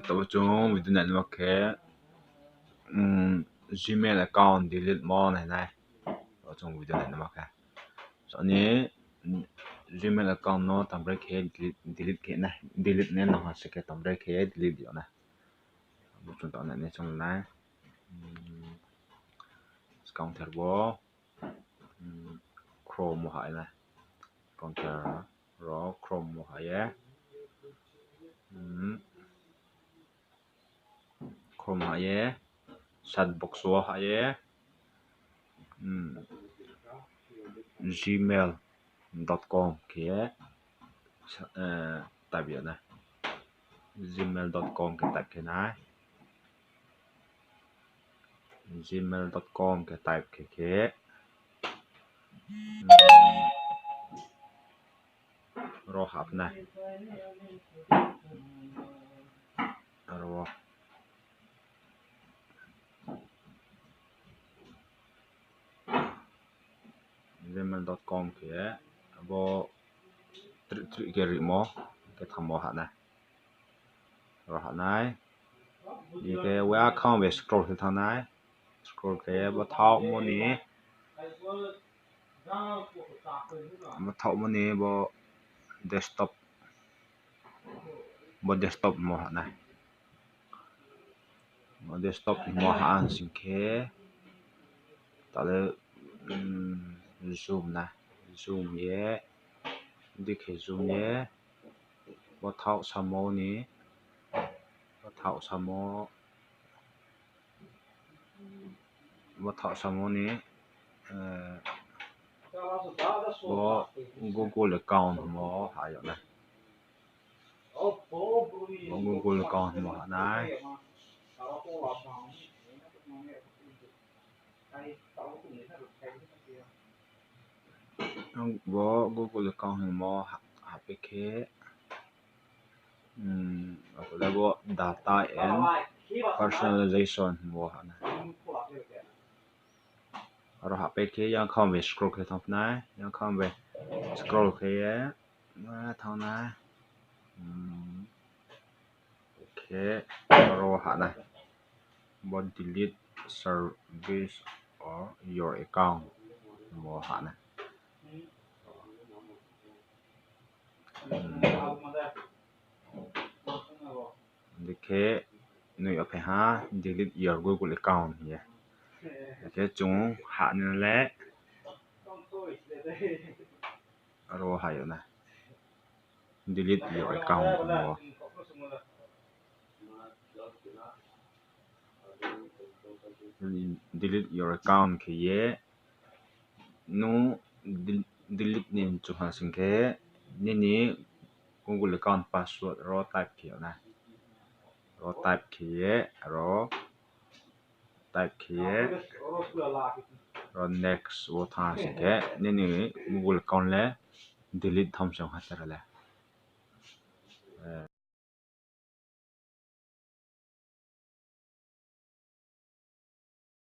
tao chung video này nó cái Gmail account delete mo này này tao chung video này nó cái cho nên Gmail account nó tạm break cái delete cái này delete nên nó sẽ cái tạm break cái delete điều này chúng ta này trong này counter bo Chrome một hai này counter rồi Chrome một hai á Chrome hai á Sandbox số hai á gmail.com kia tại vì này gmail.com cái tại cái này gmail.com cái tại cái kia rồi hấp này rồi gmail.com kia bộ cái remote cái thằng mô hạt này rồi hạt này thì cái web account về scroll cái thằng này scroll cái bộ thao money bộ desktop mô hạt này bộ desktop mô hạt xin cái tạo ra zoom này zoom nhé đi cái zoom nhé bộ thao samo ní bộ thao samo ní bộ Google account mô hạt này bộ Google account mô hạt này bộ Google account mô hạt cái là bộ data and personalization mô hạt này rồi hạt cái yang không về scroll cái thằng này yang không về scroll cái thằng này ok rồi hạt này bộ delete service or your account mô hạt này cái nơi ở phải ha delete your Google account nhé cái chúng hạ nên lẽ rồi hay này delete your account mô delete your account kia nó delete nên chúng ta xin cái nên Google account password rồi type kiểu này rồi type kia rồi type kia rồi next vô thang xin cái nên Google account lẽ delete thông xong hết rồi